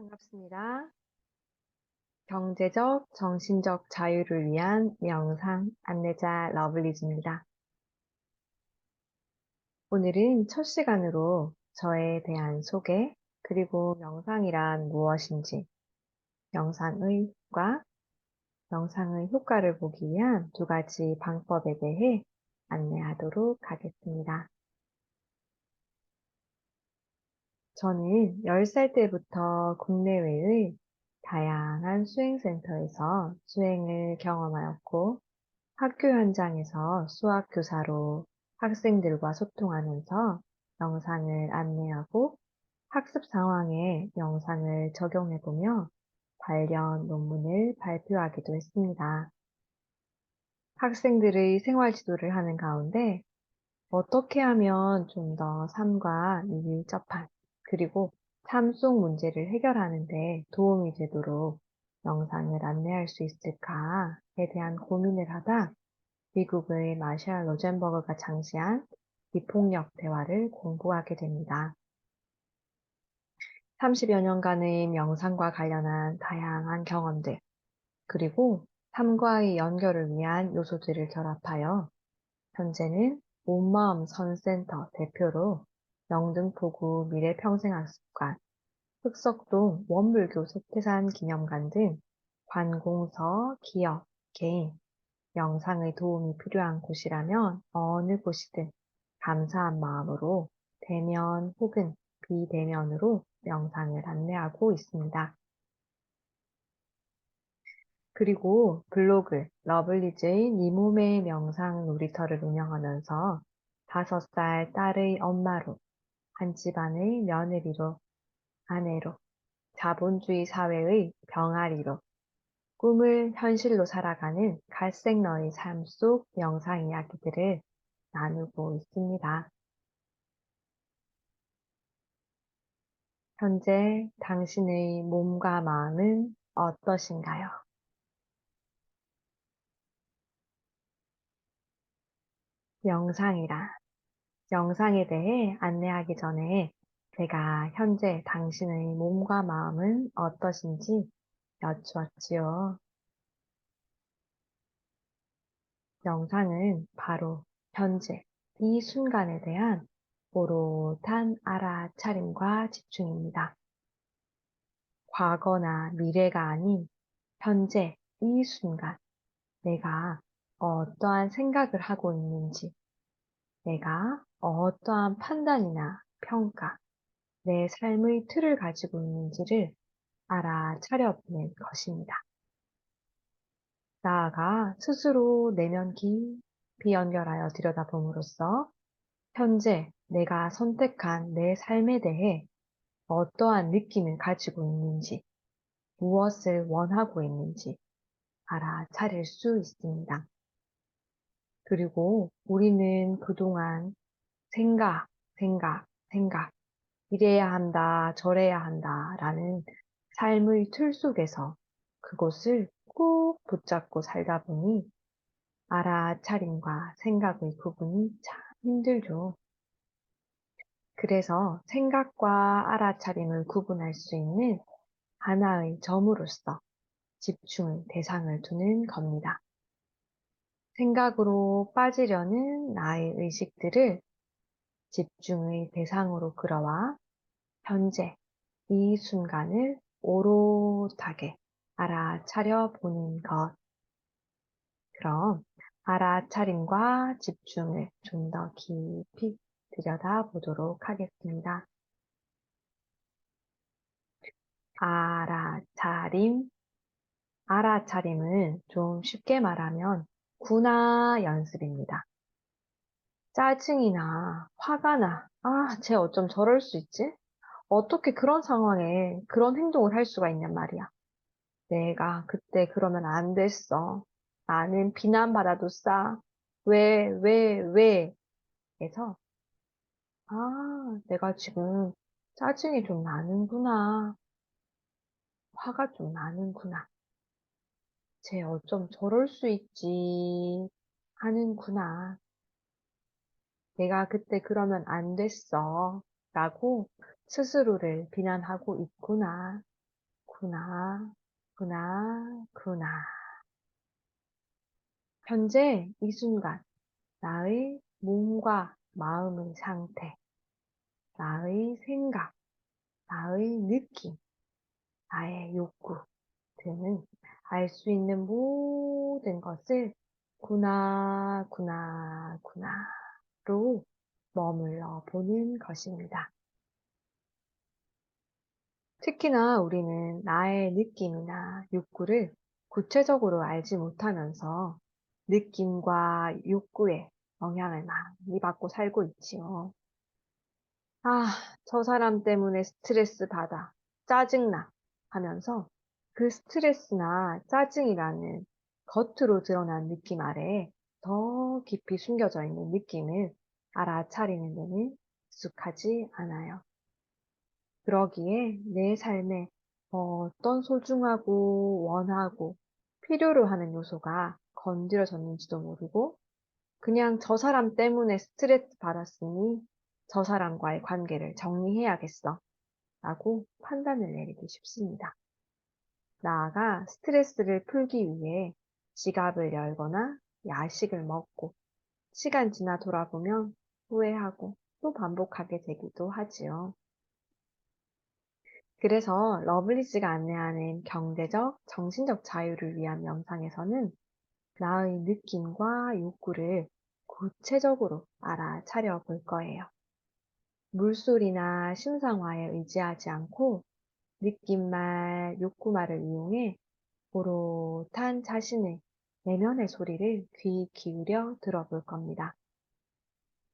반갑습니다. 경제적, 정신적 자유를 위한 명상 안내자 러블리즈입니다. 오늘은 첫 시간으로 저에 대한 소개, 그리고 명상이란 무엇인지, 명상의 효과, 명상의 효과를 보기 위한 두 가지 방법에 대해 안내하도록 하겠습니다. 저는 10살 때부터 국내외의 다양한 수행센터에서 수행을 경험하였고, 학교 현장에서 수학 교사로 학생들과 소통하면서 명상을 안내하고 학습 상황에 명상을 적용해보며 관련 논문을 발표하기도 했습니다. 학생들의 생활 지도를 하는 가운데 어떻게 하면 좀 더 삶과 밀접한 그리고 삶 속 문제를 해결하는 데 도움이 되도록 명상을 안내할 수 있을까에 대한 고민을 하다 미국의 마샬 로젠버그가 창시한 비폭력 대화를 공부하게 됩니다. 30여 년간의 명상과 관련한 다양한 경험들, 그리고 삶과의 연결을 위한 요소들을 결합하여 현재는 온마음 선센터 대표로 영등포구 미래평생학습관, 흑석동 원불교 속태산 기념관 등 관공서, 기업, 개인, 명상의 도움이 필요한 곳이라면 어느 곳이든 감사한 마음으로 대면 혹은 비대면으로 명상을 안내하고 있습니다. 그리고 블로그 러블리즈의 네 몸의 명상 놀이터를 운영하면서 5살 딸의 엄마로, 한 집안의 며느리로, 아내로, 자본주의 사회의 병아리로, 꿈을 현실로 살아가는 갈색 너의 삶 속 명상 이야기들을 나누고 있습니다. 현재 당신의 몸과 마음은 어떠신가요? 명상이란 명상에 대해 안내하기 전에 제가 현재 당신의 몸과 마음은 어떠신지 여쭈었지요. 명상은 바로 현재 이 순간에 대한 오롯한 알아차림과 집중입니다. 과거나 미래가 아닌 현재 이 순간 내가 어떠한 생각을 하고 있는지, 내가 어떠한 판단이나 평가, 내 삶의 틀을 가지고 있는지를 알아차려보는 것입니다. 나아가 스스로 내면 깊이 연결하여 들여다봄으로써 현재 내가 선택한 내 삶에 대해 어떠한 느낌을 가지고 있는지, 무엇을 원하고 있는지 알아차릴 수 있습니다. 그리고 우리는 그동안 생각, 생각, 이래야 한다, 저래야 한다 라는 삶의 틀 속에서 그것을 꾹 붙잡고 살다 보니 알아차림과 생각의 구분이 참 힘들죠. 그래서 생각과 알아차림을 구분할 수 있는 하나의 점으로서 집중의 대상을 두는 겁니다. 생각으로 빠지려는 나의 의식들을 집중의 대상으로 끌어와 현재 이 순간을 오롯하게 알아차려 보는 것. 그럼 알아차림과 집중을 좀 더 깊이 들여다보도록 하겠습니다. 알아차림. 알아차림은 좀 쉽게 말하면 구나 연습입니다. 짜증이나 화가 나. 쟤 어쩜 저럴 수 있지? 어떻게 그런 상황에 그런 행동을 할 수가 있냔 말이야. 내가 그때 그러면 안 됐어. 나는 비난받아도 싸. 왜? 해서, 내가 지금 짜증이 좀 나는구나. 화가 좀 나는구나. 쟤 어쩜 저럴 수 있지 하는구나. 내가 그때 그러면 안 됐어. 라고 스스로를 비난하고 있구나. 구나, 구나, 구나. 현재 이 순간 나의 몸과 마음의 상태, 나의 생각, 나의 느낌, 나의 욕구 등은 알 수 있는 모든 것을 구나, 구나, 구나로 머물러 보는 것입니다. 특히나 우리는 나의 느낌이나 욕구를 구체적으로 알지 못하면서 느낌과 욕구에 영향을 많이 받고 살고 있지요. 아, 저 사람 때문에 스트레스 받아. 짜증나. 하면서 그 스트레스나 짜증이라는 겉으로 드러난 느낌 아래에 더 깊이 숨겨져 있는 느낌을 알아차리는 데는 익숙하지 않아요. 그러기에 내 삶에 어떤 소중하고 원하고 필요로 하는 요소가 건드려졌는지도 모르고 그냥 저 사람 때문에 스트레스 받았으니 저 사람과의 관계를 정리해야겠어 라고 판단을 내리기 쉽습니다. 나아가 스트레스를 풀기 위해 지갑을 열거나 야식을 먹고 시간 지나 돌아보면 후회하고 또 반복하게 되기도 하지요. 그래서 러블리즈가 안내하는 경제적, 정신적 자유를 위한 명상에서는 나의 느낌과 욕구를 구체적으로 알아차려 볼 거예요. 물소리나 심상화에 의지하지 않고 느낌말, 욕구말을 이용해 오롯한 자신의 내면의 소리를 귀 기울여 들어볼 겁니다.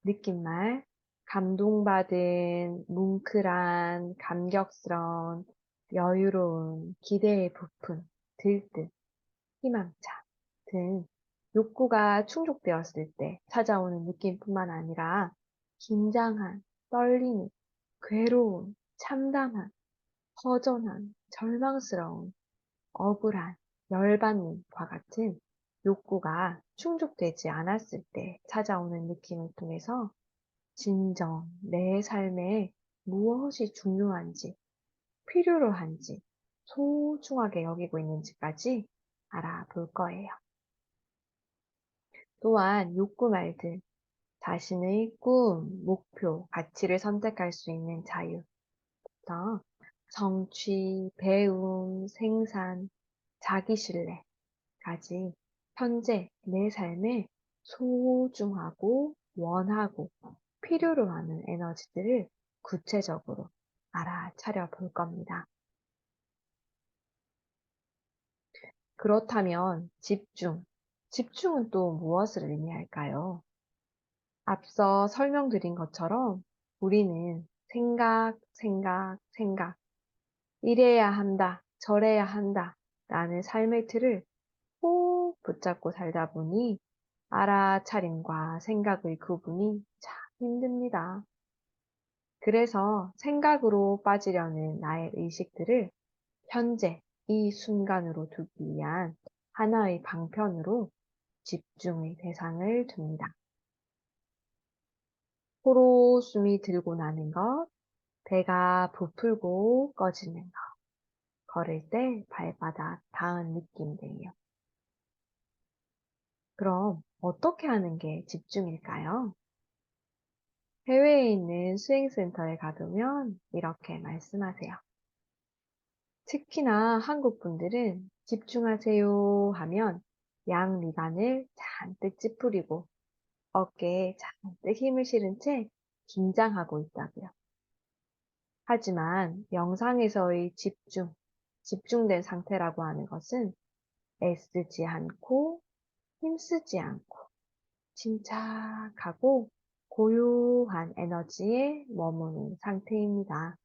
느낌말, 감동받은, 뭉클한, 감격스러운, 여유로운, 기대에 부푼, 들뜬, 희망차 등 욕구가 충족되었을 때 찾아오는 느낌뿐만 아니라 긴장한, 떨리는, 괴로운, 참담한, 허전한, 절망스러운, 억울한, 열받는과 같은 욕구가 충족되지 않았을 때 찾아오는 느낌을 통해서 진정 내 삶에 무엇이 중요한지, 필요로 한지, 소중하게 여기고 있는지까지 알아볼 거예요. 또한 욕구 말들, 자신의 꿈, 목표, 가치를 선택할 수 있는 자유부터 성취, 배움, 생산, 자기신뢰까지 현재 내 삶에 소중하고 원하고 필요로 하는 에너지들을 구체적으로 알아차려 볼 겁니다. 그렇다면 집중. 집중은 또 무엇을 의미할까요? 앞서 설명드린 것처럼 우리는 생각, 생각, 생각, 이래야 한다, 저래야 한다 라는 삶의 틀을 꼭 붙잡고 살다 보니 알아차림과 생각의 구분이 참 힘듭니다. 그래서 생각으로 빠지려는 나의 의식들을 현재 이 순간으로 두기 위한 하나의 방편으로 집중의 대상을 둡니다. 코로 숨이 들고 나는 것, 배가 부풀고 꺼지는 것, 걸을 때 발바닥 닿은 느낌 등이요. 그럼 어떻게 하는 게 집중일까요? 해외에 있는 수행센터에 가보면 이렇게 말씀하세요. 특히나 한국 분들은 집중하세요 하면 양미간을 잔뜩 찌푸리고 어깨에 잔뜩 힘을 실은 채 긴장하고 있다고요. 하지만 명상에서의 집중된 상태라고 하는 것은 애쓰지 않고 힘쓰지 않고 침착하고 고요한 에너지에 머무는 상태입니다.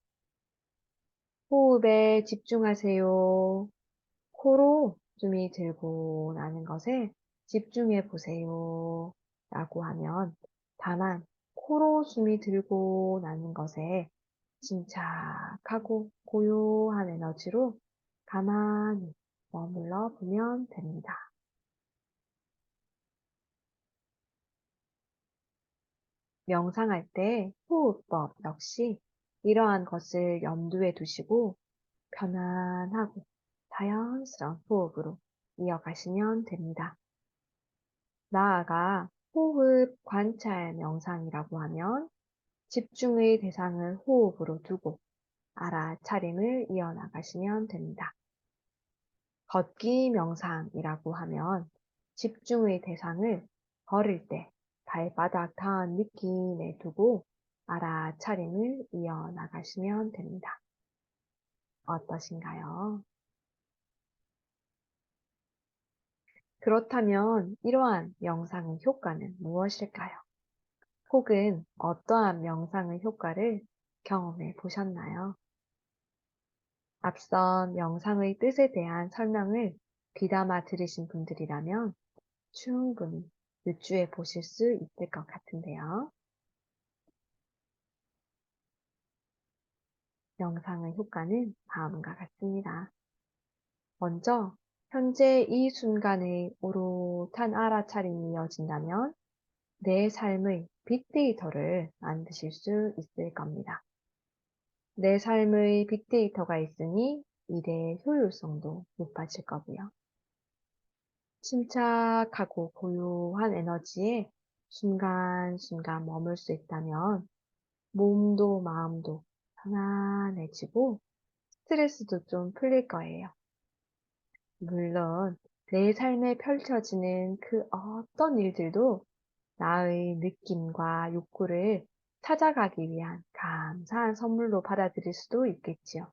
호흡에 집중하세요. 코로 숨이 들고 나는 것에 집중해 보세요. 라고 하면 다만 코로 숨이 들고 나는 것에 침착하고 고요한 에너지로 가만히 머물러 보면 됩니다. 명상할 때 호흡법 역시 이러한 것을 염두에 두시고 편안하고 자연스러운 호흡으로 이어가시면 됩니다. 나아가 호흡 관찰 명상이라고 하면 집중의 대상을 호흡으로 두고 알아차림을 이어나가시면 됩니다. 걷기 명상이라고 하면 집중의 대상을 걸을 때 발바닥 닿은 느낌에 두고 알아차림을 이어나가시면 됩니다. 어떠신가요? 그렇다면 이러한 명상의 효과는 무엇일까요? 혹은 어떠한 명상의 효과를 경험해 보셨나요? 앞선 명상의 뜻에 대한 설명을 귀담아 들으신 분들이라면 충분히 유추해 보실 수 있을 것 같은데요. 명상의 효과는 다음과 같습니다. 먼저, 현재 이 순간의 오롯한 알아차림이 이어진다면 내 삶의 빅데이터를 만드실 수 있을 겁니다. 내 삶의 빅데이터가 있으니 일의 효율성도 높아질 거고요. 침착하고 고요한 에너지에 순간순간 머물 수 있다면 몸도 마음도 편안해지고 스트레스도 좀 풀릴 거예요. 물론 내 삶에 펼쳐지는 그 어떤 일들도 나의 느낌과 욕구를 찾아가기 위한 감사한 선물로 받아들일 수도 있겠지요.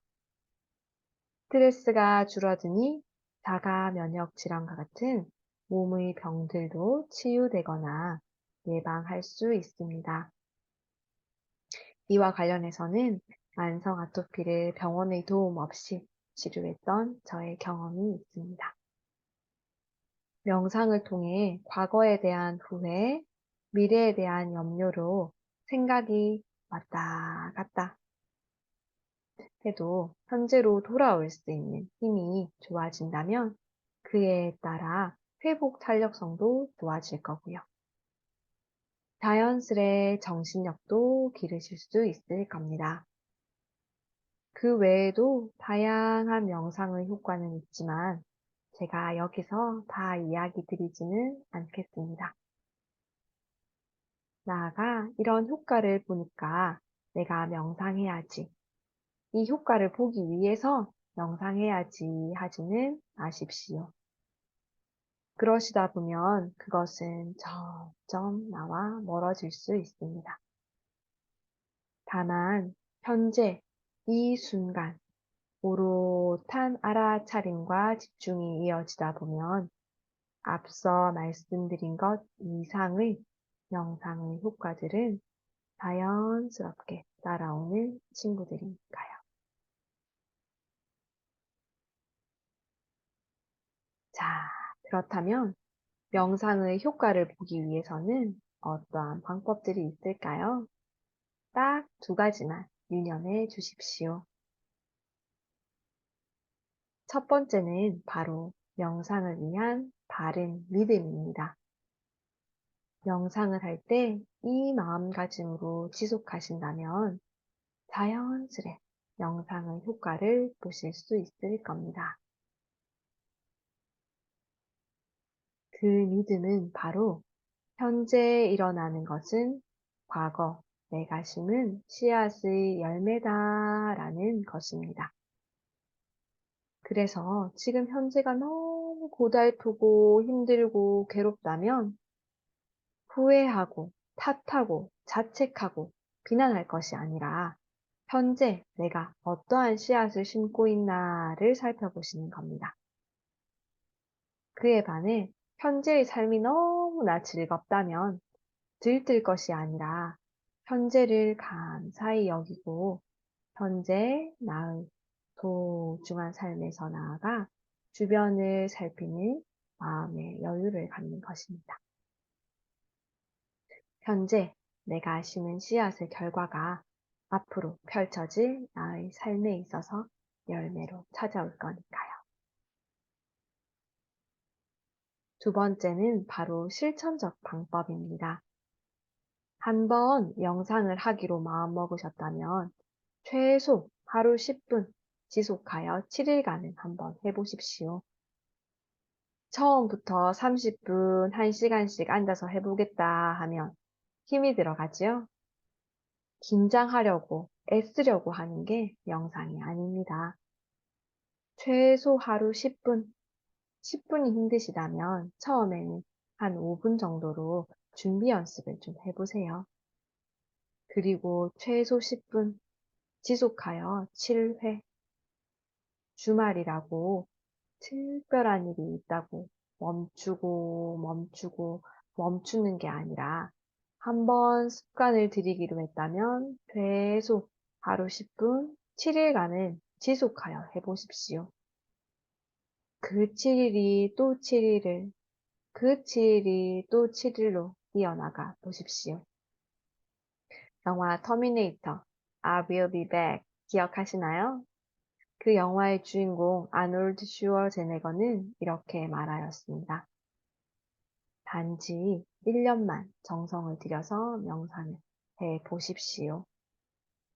스트레스가 줄어드니 자가 면역 질환과 같은 몸의 병들도 치유되거나 예방할 수 있습니다. 이와 관련해서는 만성 아토피를 병원의 도움 없이 치료했던 저의 경험이 있습니다. 명상을 통해 과거에 대한 후회, 미래에 대한 염려로 생각이 왔다 갔다 해도 현재로 돌아올 수 있는 힘이 좋아진다면 그에 따라 회복 탄력성도 좋아질 거고요. 자연스레 정신력도 기르실 수 있을 겁니다. 그 외에도 다양한 명상의 효과는 있지만 제가 여기서 다 이야기 드리지는 않겠습니다. 나아가 이런 효과를 보니까 내가 명상해야지. 이 효과를 보기 위해서 명상해야지 하지는 마십시오. 그러시다 보면 그것은 점점 나와 멀어질 수 있습니다. 다만 현재 이 순간 오롯한 알아차림과 집중이 이어지다 보면 앞서 말씀드린 것 이상의 명상의 효과들은 자연스럽게 따라오는 친구들이니까요. 자, 그렇다면 명상의 효과를 보기 위해서는 어떠한 방법들이 있을까요? 딱 두 가지만 유념해 주십시오. 첫 번째는 바로 명상을 위한 바른 믿음입니다. 명상을 할 때 이 마음가짐으로 지속하신다면 자연스레 명상의 효과를 보실 수 있을 겁니다. 그 믿음은 바로 현재 일어나는 것은 과거 내가 심은 씨앗의 열매다라는 것입니다. 그래서 지금 현재가 너무 고달프고 힘들고 괴롭다면 후회하고 탓하고 자책하고 비난할 것이 아니라 현재 내가 어떠한 씨앗을 심고 있나를 살펴보시는 겁니다. 그에 반해 현재의 삶이 너무나 즐겁다면 들뜰 것이 아니라 현재를 감사히 여기고 현재 나의 소중한 삶에서 나아가 주변을 살피는 마음의 여유를 갖는 것입니다. 현재 내가 심은 씨앗의 결과가 앞으로 펼쳐질 나의 삶에 있어서 열매로 찾아올 거니까요. 두 번째는 바로 실천적 방법입니다. 한번 명상을 하기로 마음먹으셨다면 최소 하루 10분 지속하여 7일간은 한번 해보십시오. 처음부터 30분, 1시간씩 앉아서 해보겠다 하면 힘이 들어가지요? 긴장하려고, 애쓰려고 하는 게 명상이 아닙니다. 최소 하루 10분, 10분이 힘드시다면 처음에는 한 5분 정도로 준비 연습을 좀 해보세요. 그리고 최소 10분, 지속하여 7회. 주말이라고 특별한 일이 있다고 멈추는 게 아니라 한번 습관을 들이기로 했다면 계속 하루 10분, 7일간은 지속하여 해보십시오. 그 7일이 또 7일을, 그 7일이 또 7일로 이어나가 보십시오. 영화 터미네이터, I will be back 기억하시나요? 그 영화의 주인공 아놀드 슈워제네거는 이렇게 말하였습니다. 단지 1년만 정성을 들여서 명상을 해 보십시오.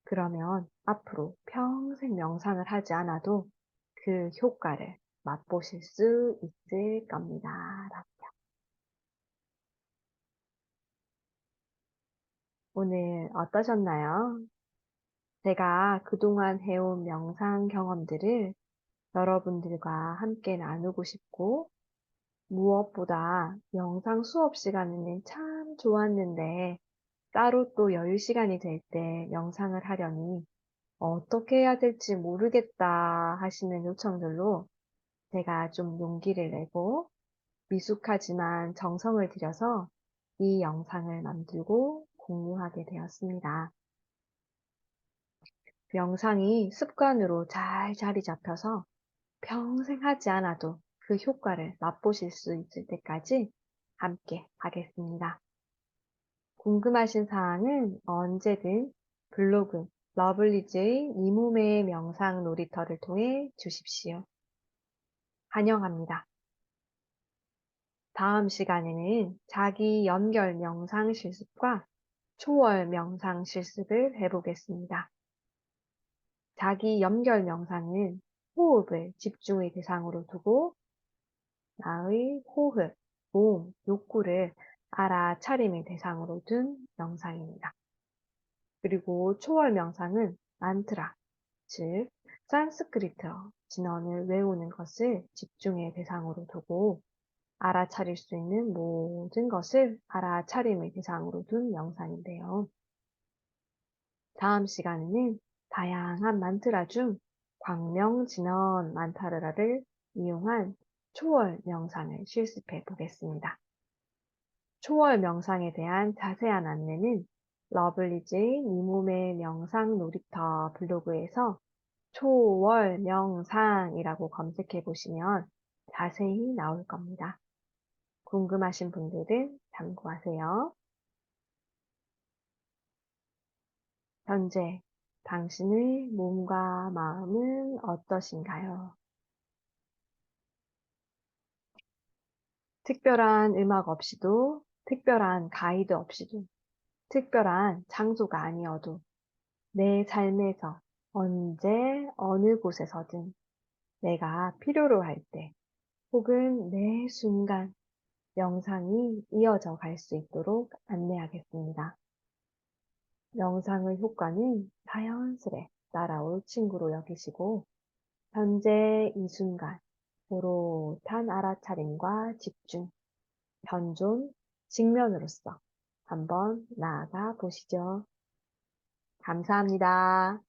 그러면 앞으로 평생 명상을 하지 않아도 그 효과를 맛보실 수 있을 겁니다. 오늘 어떠셨나요? 제가 그동안 해온 명상 경험들을 여러분들과 함께 나누고 싶고, 무엇보다 영상 수업 시간에는 참 좋았는데, 따로 또 여유 시간이 될 때 명상을 하려니 어떻게 해야 될지 모르겠다 하시는 요청들로 제가 좀 용기를 내고 미숙하지만 정성을 들여서 이 영상을 만들고 공유하게 되었습니다. 명상이 습관으로 잘 자리 잡혀서 평생 하지 않아도 그 효과를 맛보실 수 있을 때까지 함께 하겠습니다. 궁금하신 사항은 언제든 블로그 러블리즈의 이 몸의 명상 놀이터를 통해 주십시오. 환영합니다. 다음 시간에는 자기 연결 명상 실습과 초월 명상 실습을 해보겠습니다. 자기 연결 명상은 호흡을 집중의 대상으로 두고 나의 호흡, 몸, 욕구를 알아차림의 대상으로 둔 명상입니다. 그리고 초월 명상은 만트라, 즉 산스크리트어 진언을 외우는 것을 집중의 대상으로 두고 알아차릴 수 있는 모든 것을 알아차림의 대상으로 둔 명상인데요. 다음 시간에는 다양한 만트라 중 광명진언 만타라를 이용한 초월 명상을 실습해 보겠습니다. 초월 명상에 대한 자세한 안내는 러블리즈의 네 몸의 명상 놀이터 블로그에서 초월 명상이라고 검색해 보시면 자세히 나올 겁니다. 궁금하신 분들은 참고하세요. 현재 당신의 몸과 마음은 어떠신가요? 특별한 음악 없이도, 특별한 가이드 없이도, 특별한 장소가 아니어도 내 삶에서 언제 어느 곳에서든 내가 필요로 할 때 혹은 매 순간 명상이 이어져 갈 수 있도록 안내하겠습니다. 명상의 효과는 자연스레 따라올 친구로 여기시고 현재 이 순간 오롯한 알아차림과 집중, 현존, 직면으로서 한번 나아가 보시죠. 감사합니다.